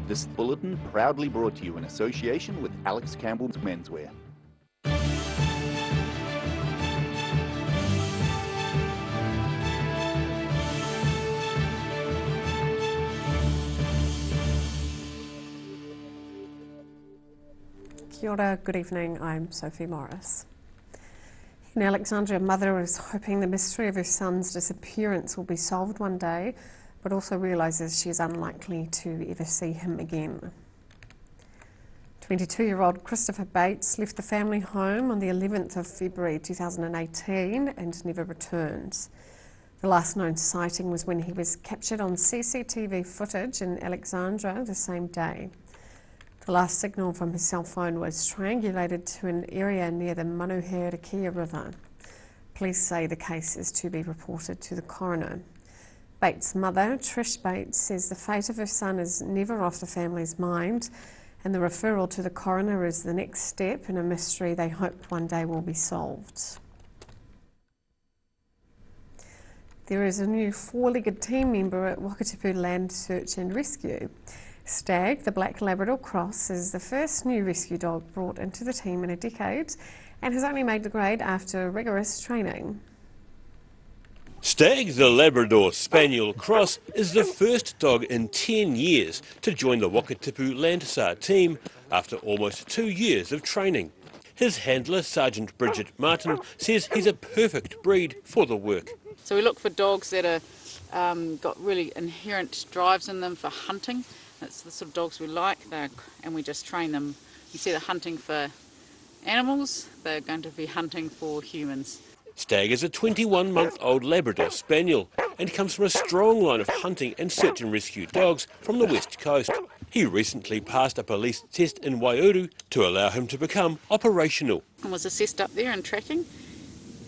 This bulletin proudly brought to you in association with Alex Campbell's Menswear. Kia ora, good evening, I'm Sophie Morris. In Alexandria, a mother is hoping the mystery of her son's disappearance will be solved one day, but also realises she is unlikely to ever see him again. 22-year-old Christopher Bates left the family home on the 11th of February 2018 and never returned. The last known sighting was when he was captured on CCTV footage in Alexandria the same day. The last signal from his cell phone was triangulated to an area near the Manuherikia River. Police say the case is to be reported to the coroner. Bates' mother, Trish Bates, says the fate of her son is never off the family's mind, and the referral to the coroner is the next step in a mystery they hope one day will be solved. There is a new four-legged team member at Wakatipu Land Search and Rescue. Stag, the Black Labrador Cross, is the first new rescue dog brought into the team in a decade and has only made the grade after rigorous training. Stag, the Labrador Spaniel Cross, is the first dog in 10 years to join the Wakatipu Landsar team after almost 2 years of training. His handler, Sergeant Bridget Martin, says he's a perfect breed for the work. So we look for dogs that are got really inherent drives in them for hunting. That's the sort of dogs we like, and we just train them. Instead of hunting for animals, they're going to be hunting for humans. Stag is a 21-month-old Labrador Spaniel and comes from a strong line of hunting and search and rescue dogs from the west coast. He recently passed a police test in Waiouru to allow him to become operational. And was assessed up there in tracking,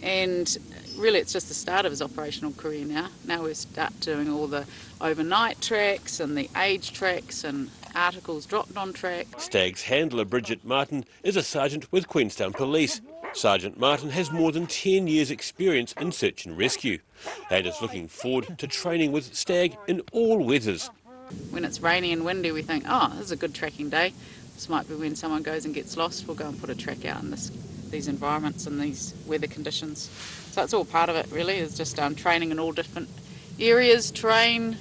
and really it's just the start of his operational career now. Now we start doing all the overnight tracks and the age tracks and articles dropped on track. Stag's handler, Bridget Martin, is a sergeant with Queenstown Police. Sergeant Martin has more than 10 years' experience in search and rescue and is looking forward to training with Stag in all weathers. When it's rainy and windy, we think, oh, this is a good tracking day. This might be when someone goes and gets lost. We'll go and put a track out in these environments and these weather conditions. So it's all part of it, really, is just training in all different areas, terrain,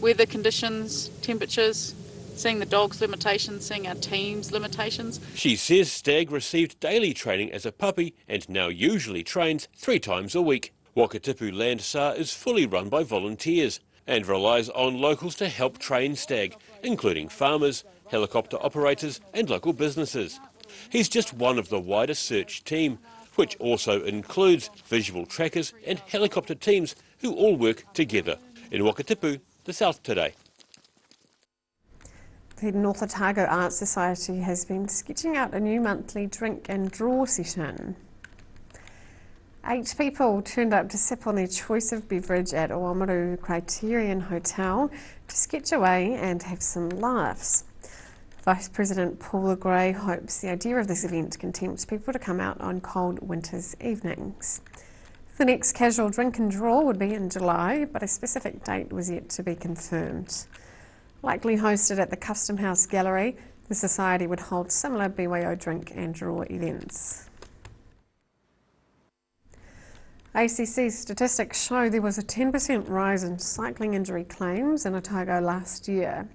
weather conditions, temperatures, seeing the dog's limitations, seeing our team's limitations. She says Stag received daily training as a puppy and now usually trains 3 times a week. Wakatipu Landsar is fully run by volunteers and relies on locals to help train Stag, including farmers, helicopter operators and local businesses. He's just one of the wider search team, which also includes visual trackers and helicopter teams who all work together. In Wakatipu, the South Today. The North Otago Art Society has been sketching out a new monthly drink and draw session. 8 people turned up to sip on their choice of beverage at Oamaru Criterion Hotel to sketch away and have some laughs. Vice President Paula Gray hopes the idea of this event can tempt people to come out on cold winter's evenings. The next casual drink and draw would be in July, but a specific date was yet to be confirmed. Likely hosted at the Custom House Gallery, the Society would hold similar BYO drink and draw events. ACC statistics show there was a 10% rise in cycling injury claims in Otago last year.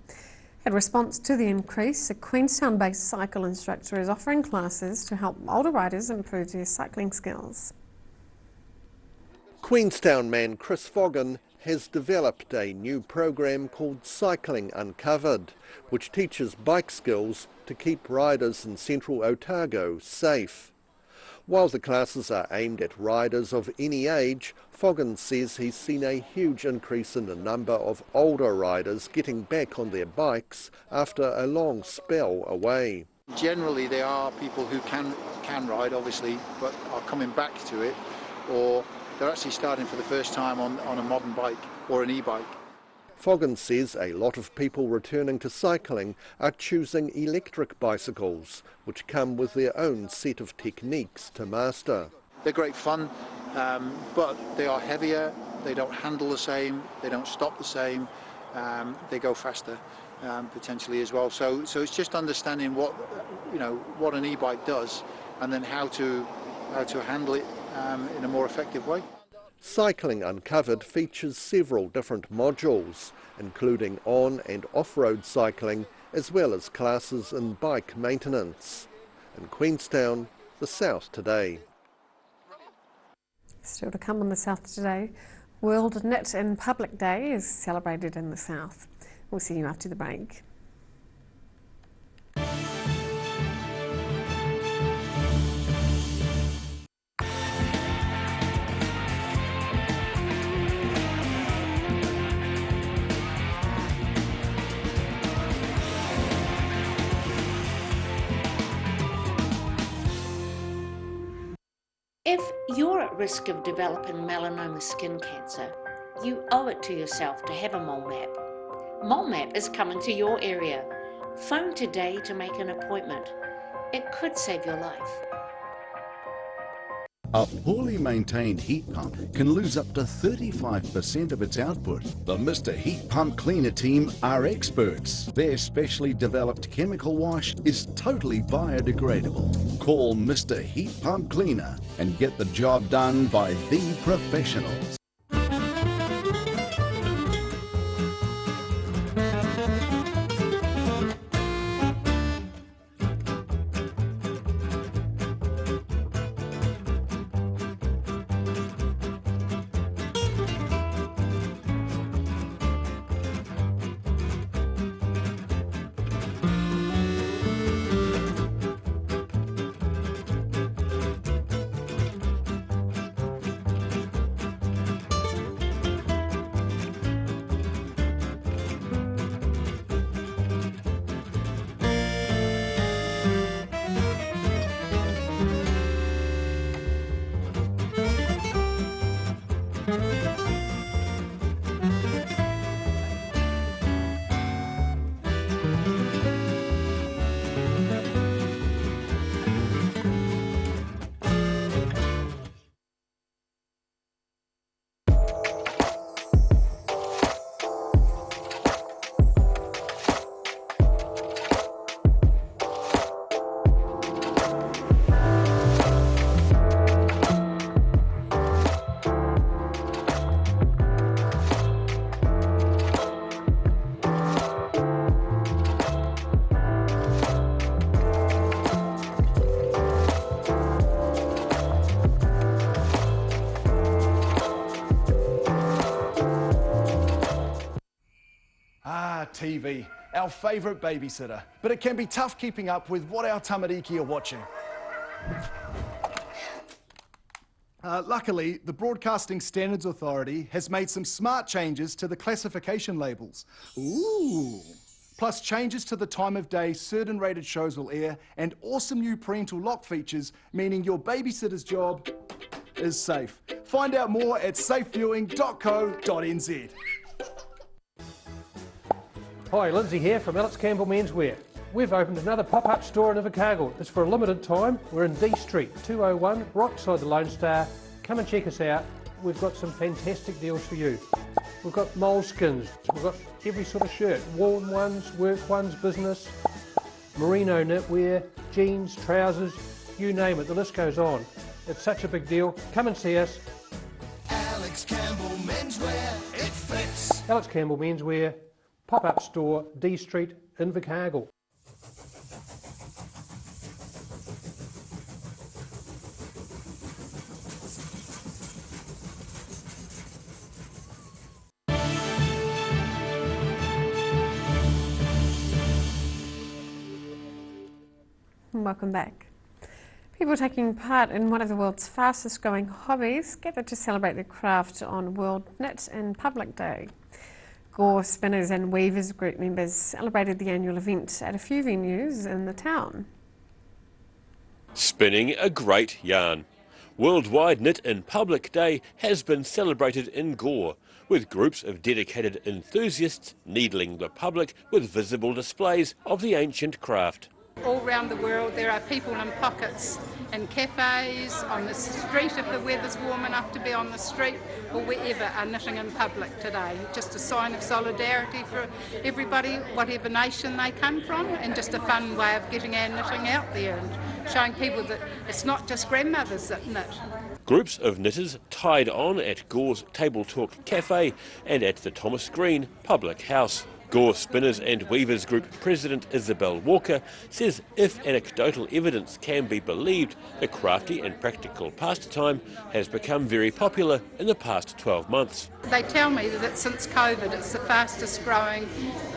In response to the increase, a Queenstown-based cycle instructor is offering classes to help older riders improve their cycling skills. Queenstown man Chris Foggin has developed a new program called Cycling Uncovered, which teaches bike skills to keep riders in central Otago safe. While the classes are aimed at riders of any age, Foggin says he's seen a huge increase in the number of older riders getting back on their bikes after a long spell away. Generally there are people who can ride, obviously, but are coming back to it, or they're actually starting for the first time on a modern bike or an e-bike. Foggin says a lot of people returning to cycling are choosing electric bicycles, which come with their own set of techniques to master. They're great fun, but they are heavier, they don't handle the same, they don't stop the same, they go faster. potentially as well. So it's just understanding what an e-bike does, and then how to handle it in a more effective way. Cycling Uncovered features several different modules, including on and off-road cycling, as well as classes in bike maintenance. In Queenstown, the South Today. Still to come on the South Today, World Knit in Public Day is celebrated in the South. We'll see you after the break. If you're at risk of developing melanoma skin cancer, you owe it to yourself to have a mole map. Mole map is coming to your area. Phone today to make an appointment. It could save your life. A poorly maintained heat pump can lose up to 35% of its output. The Mr. Heat Pump Cleaner team are experts. Their specially developed chemical wash is totally biodegradable. Call Mr. Heat Pump Cleaner and get the job done by the professionals. TV, our favourite babysitter, but it can be tough keeping up with what our tamariki are watching. Luckily, the Broadcasting Standards Authority has made some smart changes to the classification labels. Ooh! Plus changes to the time of day certain rated shows will air, and awesome new parental lock features, meaning your babysitter's job is safe. Find out more at safeviewing.co.nz. Hi, Lindsay here from Alex Campbell Menswear. We've opened another pop-up store in Invercargill. It's for a limited time. We're in D Street, 201, right beside the Lone Star. Come and check us out. We've got some fantastic deals for you. We've got moleskins, we've got every sort of shirt, worn ones, work ones, business, merino knitwear, jeans, trousers, you name it, the list goes on. It's such a big deal. Come and see us. Alex Campbell Menswear, it fits. Alex Campbell Menswear, pop-up store, D Street, Invercargill. Welcome back. People taking part in one of the world's fastest growing hobbies gathered to celebrate their craft on World Knit in Public Day. Gore Spinners and Weavers group members celebrated the annual event at a few venues in the town. Spinning a great yarn. Worldwide Knit in Public Day has been celebrated in Gore, with groups of dedicated enthusiasts needling the public with visible displays of the ancient craft. All around the world there are people in pockets in cafes, on the street if the weather's warm enough to be on the street, or wherever, are knitting in public today. Just a sign of solidarity for everybody, whatever nation they come from, and just a fun way of getting our knitting out there and showing people that it's not just grandmothers that knit. Groups of knitters tied on at Gore's Table Talk Cafe and at the Thomas Green Public House. Gore Spinners and Weavers Group President Isabel Walker says if anecdotal evidence can be believed, the crafty and practical pastime has become very popular in the past 12 months. They tell me that since COVID it's the fastest growing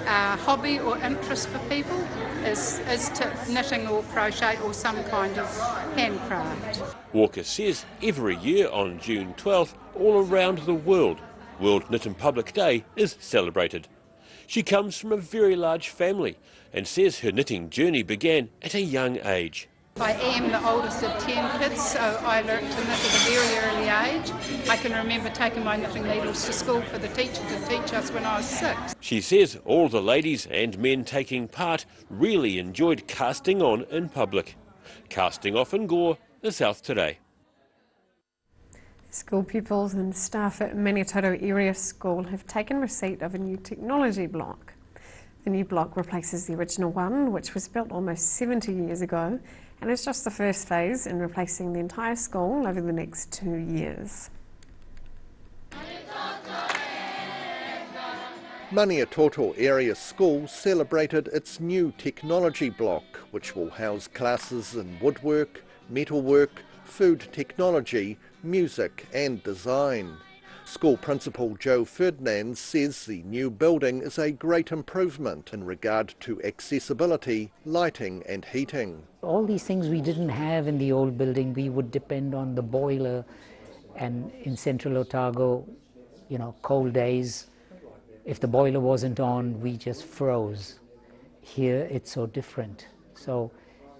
hobby or interest for people is to knitting or crochet or some kind of handcraft. Walker says every year on June 12th, all around the world, World Knit in Public Day is celebrated. She comes from a very large family and says her knitting journey began at a young age. I am the oldest of 10 kids, so I learnt to knit at a very early age. I can remember taking my knitting needles to school for the teacher to teach us when I was 6. She says all the ladies and men taking part really enjoyed casting on in public. Casting off in Gore, the South Today. School pupils and staff at Maniototo Area School have taken receipt of a new technology block. The new block replaces the original one, which was built almost 70 years ago, and is just the first phase in replacing the entire school over the next 2 years. Maniototo Area School celebrated its new technology block, which will house classes in woodwork, metalwork, food technology, music and design. School Principal Joe Ferdinand says the new building is a great improvement in regard to accessibility, lighting and heating. All these things we didn't have in the old building. We would depend on the boiler, and in Central Otago, cold days, if the boiler wasn't on, we just froze. Here it's so different. So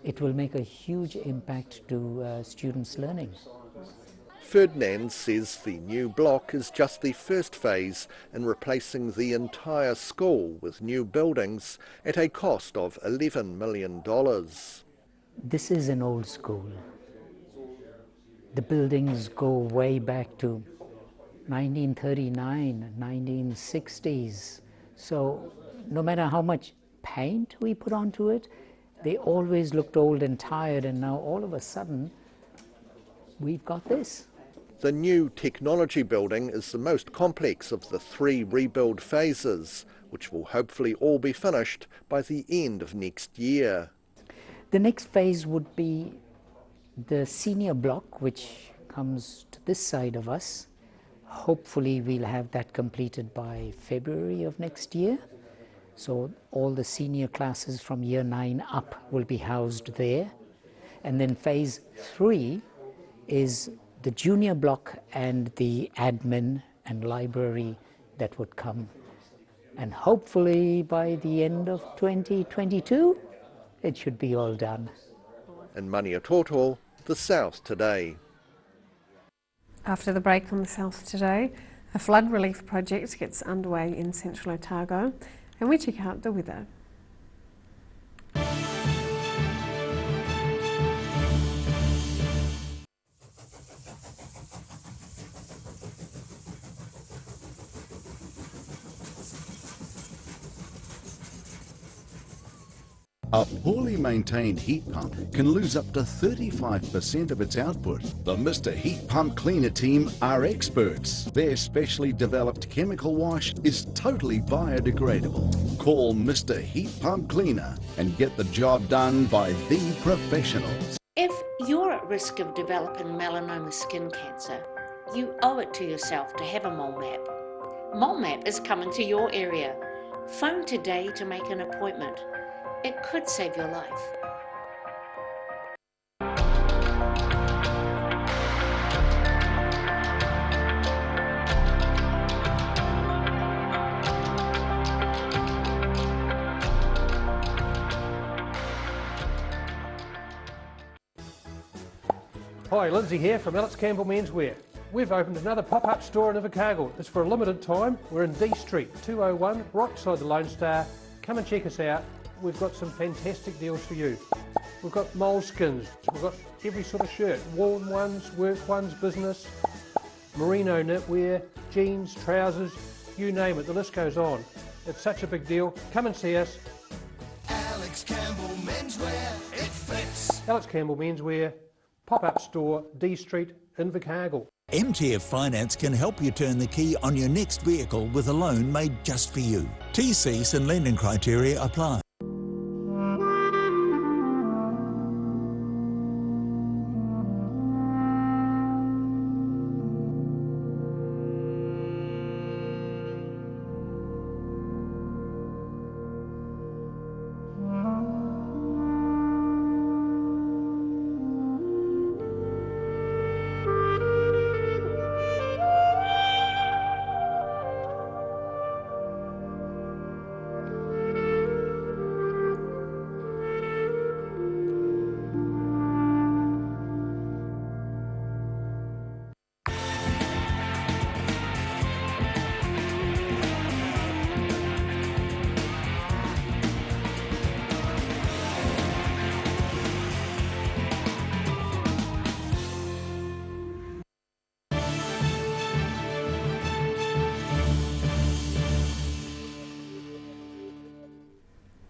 it will make a huge impact to students' learning. Ferdinand says the new block is just the first phase in replacing the entire school with new buildings at a cost of $11 million. This is an old school. The buildings go way back to 1939, 1960s. So no matter how much paint we put onto it, they always looked old and tired, and now all of a sudden we've got this. The new technology building is the most complex of the 3 rebuild phases, which will hopefully all be finished by the end of next year. The next phase would be the senior block, which comes to this side of us. Hopefully we'll have that completed by February of next year. So all the senior classes from year 9 up will be housed there. And then phase 3 is the junior block and the admin and library that would come. And hopefully by the end of 2022, it should be all done. In Maniototo, the South Today. After the break on the South Today, a flood relief project gets underway in Central Otago, and we check out the weather. A poorly maintained heat pump can lose up to 35% of its output. The Mr. Heat Pump Cleaner team are experts. Their specially developed chemical wash is totally biodegradable. Call Mr. Heat Pump Cleaner and get the job done by the professionals. If you're at risk of developing melanoma skin cancer, you owe it to yourself to have a mole map. Mole map is coming to your area. Phone today to make an appointment. It could save your life. Hi, Lindsay here from Alex Campbell Menswear. We've opened another pop-up store in Invercargill. It's for a limited time. We're in D Street, 201, right beside the Lone Star. Come and check us out. we've got some fantastic deals for you. We've got moleskins, we've got every sort of shirt, warm ones, work ones, business, merino knitwear, jeans, trousers, you name it, the list goes on. It's such a big deal. Come and see us. Alex Campbell Menswear, it fits. Alex Campbell Menswear, pop-up store, D Street, Invercargill. MTF Finance can help you turn the key on your next vehicle with a loan made just for you. TCs and lending criteria apply.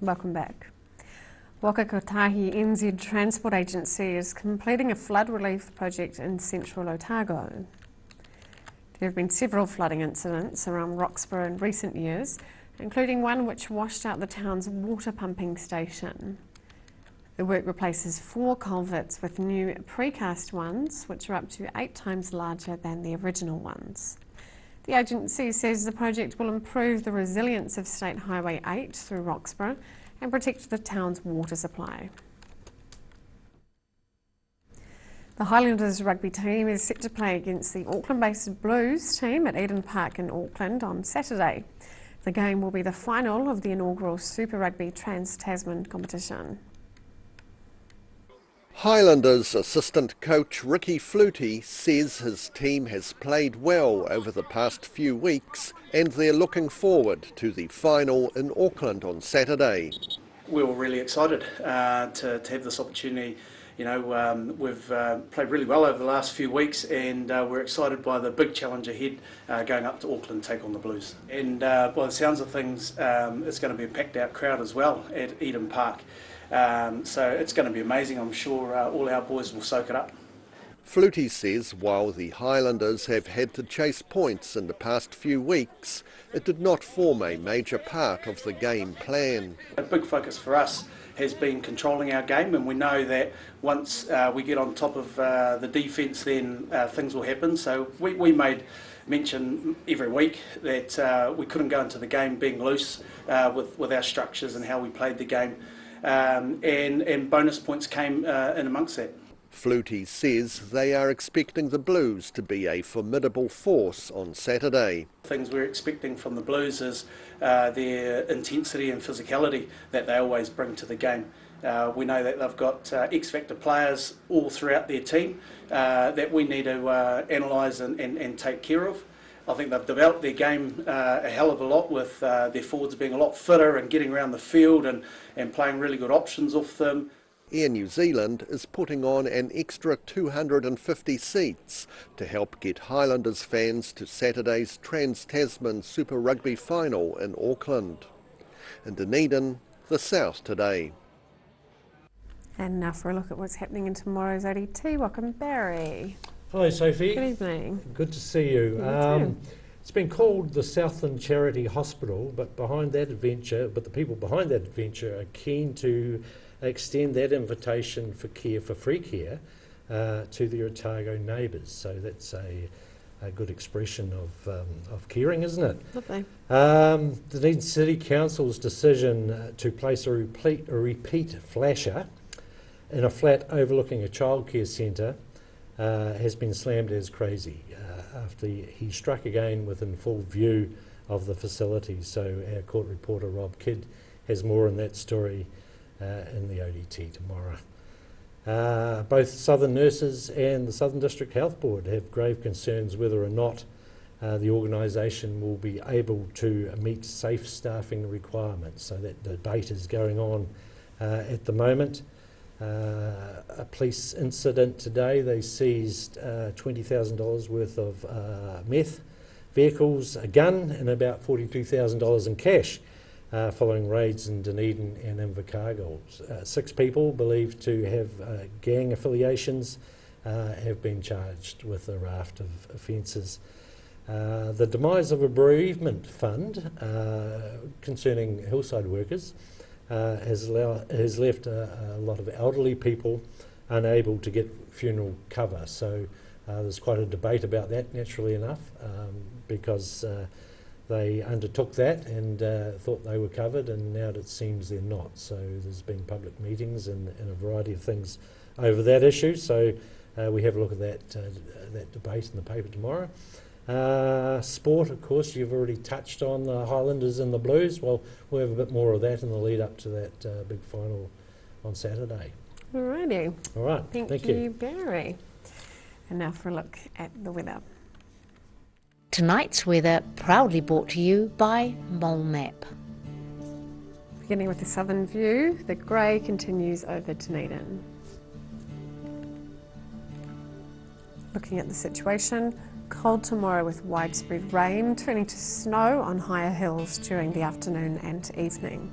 Welcome back. Waka Kotahi NZ Transport Agency is completing a flood relief project in central Otago. There have been several flooding incidents around Roxburgh in recent years, including one which washed out the town's water pumping station. The work replaces 4 culverts with new precast ones, which are up to 8 times larger than the original ones. The agency says the project will improve the resilience of State Highway 8 through Roxburgh and protect the town's water supply. The Highlanders rugby team is set to play against the Auckland-based Blues team at Eden Park in Auckland on Saturday. The game will be the final of the inaugural Super Rugby Trans-Tasman competition. Highlanders assistant coach Ricky Flutie says his team has played well over the past few weeks and they're looking forward to the final in Auckland on Saturday. We were really excited to have this opportunity. You know, we've played really well over the last few weeks and we're excited by the big challenge ahead going up to Auckland to take on the Blues. And by the sounds of things, it's going to be a packed out crowd as well at Eden Park. So it's going to be amazing. I'm sure all our boys will soak it up. Flutie says while the Highlanders have had to chase points in the past few weeks, it did not form a major part of the game plan. A big focus for us has been controlling our game, and we know that once we get on top of the defence, then things will happen. So we made mention every week that we couldn't go into the game being loose with our structures and how we played the game. And bonus points came in amongst that. Flutie says they are expecting the Blues to be a formidable force on Saturday. Things we're expecting from the Blues is their intensity and physicality that they always bring to the game. We know that they've got X-factor players all throughout their team that we need to analyse and take care of. I think they've developed their game a hell of a lot with their forwards being a lot fitter and getting around the field and playing really good options off them. Air New Zealand is putting on an extra 250 seats to help get Highlanders fans to Saturday's Trans-Tasman Super Rugby final in Auckland. In Dunedin, the South Today. And now for a look at what's happening in tomorrow's ODT. Welcome, Barry. Hi Sophie. Good evening. Good to see you. It's been called the Southland Charity Hospital, but the people behind that adventure are keen to extend that invitation for care, for free care, to the Otago neighbours. So that's a good expression of caring, isn't it? Lovely. The Dunedin City Council's decision to place a repeat flasher in a flat overlooking a childcare centre has been slammed as crazy after he struck again within full view of the facility. So our court reporter Rob Kidd has more on that story in the ODT tomorrow. Both Southern Nurses and the Southern District Health Board have grave concerns whether or not the organisation will be able to meet safe staffing requirements. So that debate is going on at the moment. A police incident today, they seized $20,000 worth of meth, vehicles, a gun and about $42,000 in cash following raids in Dunedin and Invercargill. 6 people believed to have gang affiliations have been charged with a raft of offences. The demise of a bereavement fund concerning hillside workers has left a lot of elderly people unable to get funeral cover. So there's quite a debate about that, naturally enough, because they undertook that and thought they were covered, and now it seems they're not. So there's been public meetings and a variety of things over that issue. So we have a look at that debate in the paper tomorrow. Sport, of course, you've already touched on the Highlanders and the Blues. Well, we'll have a bit more of that in the lead up to that big final on Saturday. Alrighty. All right. Thank you, Barry. And now for a look at the weather. Tonight's weather proudly brought to you by Mole Map. Beginning with the southern view, the grey continues over Dunedin. Looking at the situation, cold tomorrow with widespread rain, turning to snow on higher hills during the afternoon and evening.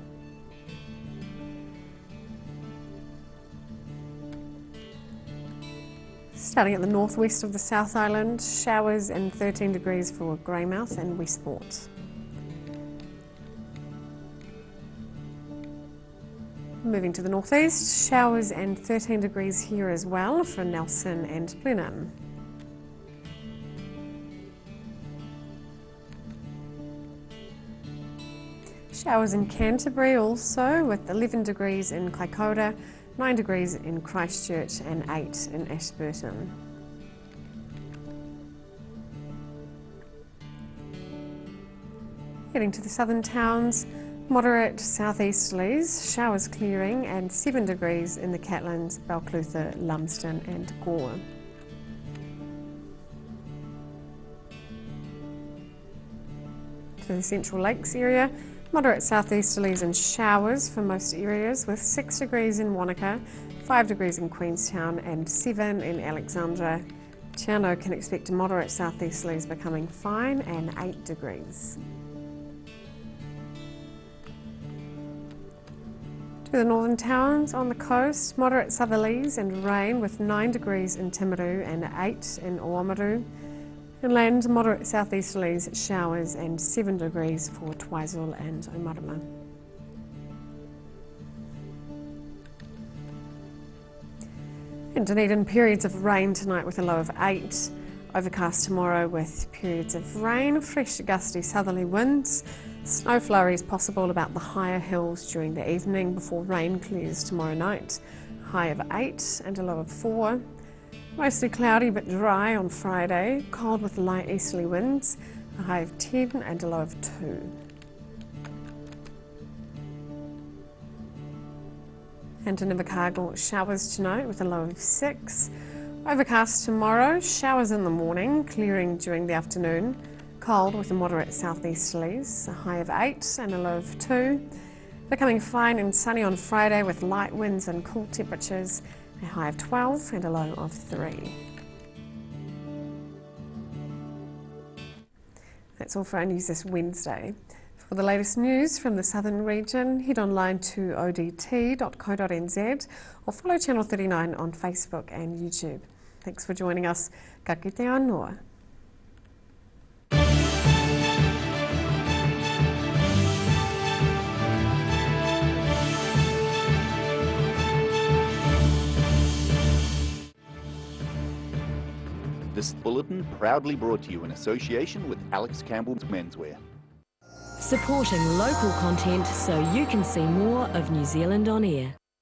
Starting at the northwest of the South Island, showers and 13 degrees for Greymouth and Westport. Moving to the northeast, showers and 13 degrees here as well for Nelson and Blenheim. Showers in Canterbury also, with 11 degrees in Kaikoura, 9 degrees in Christchurch and 8 in Ashburton. Heading to the southern towns, moderate southeasterlies, showers clearing and 7 degrees in the Catlins, Balclutha, Lumsden and Gore. To the Central Lakes area, moderate southeasterlies and showers for most areas with 6 degrees in Wanaka, 5 degrees in Queenstown and 7 in Alexandra. Te Anau can expect moderate southeasterlies becoming fine and 8 degrees. To the northern towns on the coast, moderate southerlies and rain with 9 degrees in Timaru and 8 in Oamaru. Inland, moderate southeasterlies, showers and 7 degrees for Twizel and Omarama. In Dunedin, periods of rain tonight with a low of 8. Overcast tomorrow with periods of rain, fresh gusty southerly winds. Snow flurries possible about the higher hills during the evening before rain clears tomorrow night. High of 8 and a low of 4. Mostly cloudy but dry on Friday, cold with light easterly winds, a high of 10 and a low of 2. And in Invercargill, showers tonight with a low of 6. Overcast tomorrow, showers in the morning, clearing during the afternoon. Cold with a moderate southeasterlies, a high of 8 and a low of 2. Becoming fine and sunny on Friday with light winds and cool temperatures, a high of 12 and a low of 3. That's all for our news this Wednesday. For the latest news from the southern region, head online to odt.co.nz or follow Channel 39 on Facebook and YouTube. Thanks for joining us. Ka kite anō. This bulletin proudly brought to you in association with Alex Campbell's Menswear. Supporting local content so you can see more of New Zealand on air.